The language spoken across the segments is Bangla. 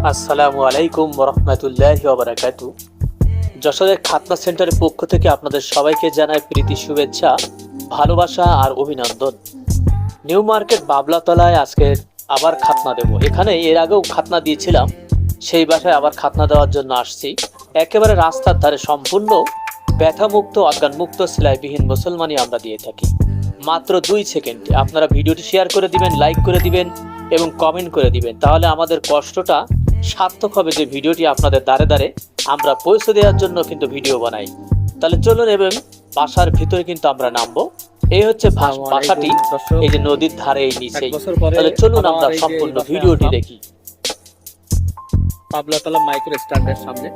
আসসালামু আলাইকুম রহমতুল্লাহি ওয়া বারাকাতু। যশোরের খাতনা সেন্টারের পক্ষ থেকে আপনাদের সবাইকে জানাই প্রীতি শুভেচ্ছা, ভালোবাসা আর অভিনন্দন। নিউ মার্কেট বাবলাতলায় আজকে আবার খাতনা দেব। এখানে এর আগেও খাতনা দিয়েছিলাম, সেই বাসায় আবার খাতনা দেওয়ার জন্য আসছি। একেবারে রাস্তার ধারে সম্পূর্ণ ব্যথামুক্ত অজ্ঞানমুক্ত সেলাইবিহীন মুসলমানই আমরা দিয়ে থাকি মাত্র 2 সেকেন্ডে। আপনারা ভিডিওটি শেয়ার করে দিবেন, লাইক করে দিবেন এবং কমেন্ট করে দিবেন, তাহলে আমাদের কষ্টটা সার্থক হবে যে ভিডিওটি আপনাদের দ্বারে দ্বারে আমরা পৌঁছে দেওয়ার জন্য কিন্তু ভিডিও বানাই। তাহলে চলুন, এবং বাসার ভিতরে কিন্তু আমরা নামবো। এই হচ্ছে বাসাটি, এই যে নদীর ধারে এই নিচেই। তাহলে চলুন আমরা সম্পূর্ণ ভিডিওটি দেখি। পাবলাতলা মাইক্রো স্ট্যান্ডের সামনে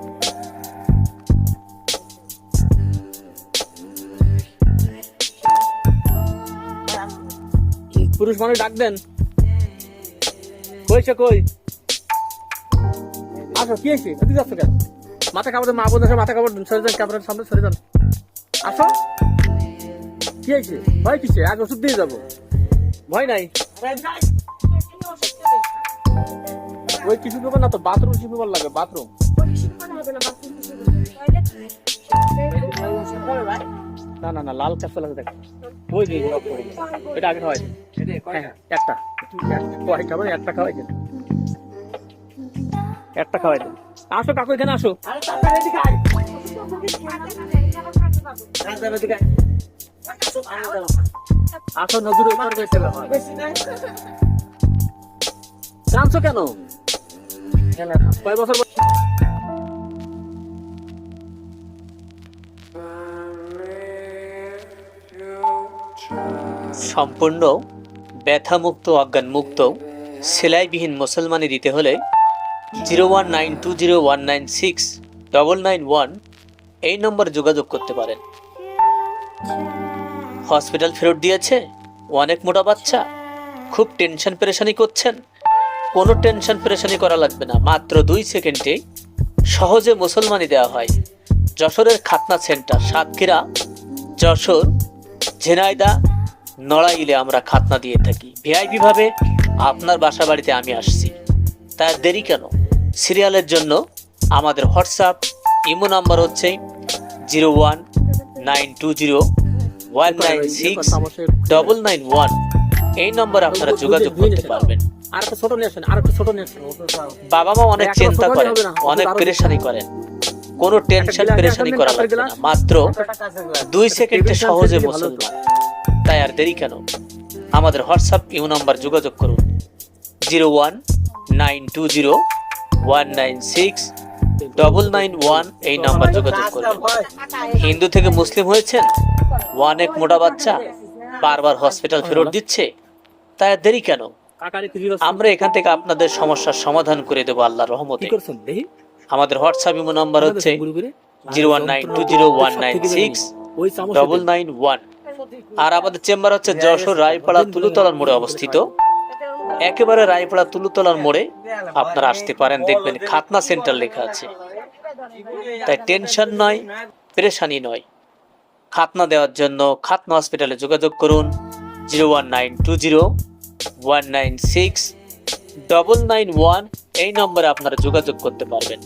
পুরুষ মানুষ ডাক দেন, কইছে কই আসো, কি হয়েছে? এদিকে যাচ্ছ কেন? মাথা কাপড় মা বোন মাথা কাপড় সরে যান, ক্যামেরার সামনে সরে যান। আসো, কি হয়েছে? ভয় কিসে? আগে ওষুধ দিয়ে যাবো, ভয় নাই। ওই কিছু ব্যাপার না তো, বাথরুম শিখতে লাগে, বাথরুম না না না, লাল কাঁচা লাগে দেখ, ওই যে এটা আগে খাওয়াই একটা খাবার, একটা খাওয়াই দেন, একটা খাওয়াই দেন। আসো কাকু, এখানে আসো। আসো, নদীর উপর জানছো কেন? কয় বছর সম্পূর্ণ ব্যথামুক্ত অজ্ঞানমুক্ত সেলাইবিহীন মুসলমানি দিতে হলে 019201969991 এই নম্বরে যোগাযোগ করতে পারেন। হসপিটাল ফেরত দিয়েছে, অনেক মোটা বাচ্চা, খুব টেনশন পেরেশানি করছেন? কোনো টেনশন পেরেশানি করা লাগবে না, মাত্র 2 সেকেন্ডে সহজে মুসলমানি দেওয়া হয়। যশোরের খাতনা সেন্টার, সাতক্ষীরা, যশোর, ঝিনাইদহ, নড়াইলে আমরা খাতনা দিয়ে থাকি। ভিআইপি ভাবে আপনার বাসা বাড়িতে আমি আসছি, তাই দেরি কেন? সিরিয়ালের জন্য আমাদের হোয়াটসঅ্যাপ ইমো নাম্বার হচ্ছে 019201969991। এই নম্বরে আপনারা যোগাযোগ করতে পারবেন। বাবা মা অনেক চিন্তা করেন, অনেক পেরেশানি করেন, কোনো টেনশন পেরেশানি করা লাগবে না, মাত্র 2 সেকেন্ডে সহজে মুসলমান। তাই আর দেরি কেন? আমাদের হোয়াটসঅ্যাপ ইমো নাম্বার যোগাযোগ করুন 019201969991। এই নাম্বার যোগাযোগ করুন। হিন্দু থেকে মুসলিম হয়েছেন, অনেক মোটা বাচ্চা, বারবার হসপিটাল ফেরত দিচ্ছে, তাই আর দেরি কেন? আমরা এখান থেকে আপনাদের সমস্যার সমাধান করে দেবো আল্লাহর রহমতে। আমাদের হোয়াটসঅ্যাপ ইমো নাম্বার হচ্ছে 019201969991। আর আমাদের চেম্বার হচ্ছে যশোর রায়পাড়া তুলুতলার মোড়ে অবস্থিত। একেবারে রায়পাড়া তুলুতলার মোড়ে আপনারা আসতে পারেন, দেখবেন খাতনা সেন্টার লেখা আছে। তাই টেনশন নয়, পেরেশানি নয়। খাতনা দেওয়ার জন্য খাতনা হসপিটালে যোগাযোগ করুন 019201969991। এই নম্বরে আপনারা যোগাযোগ করতে পারবেন।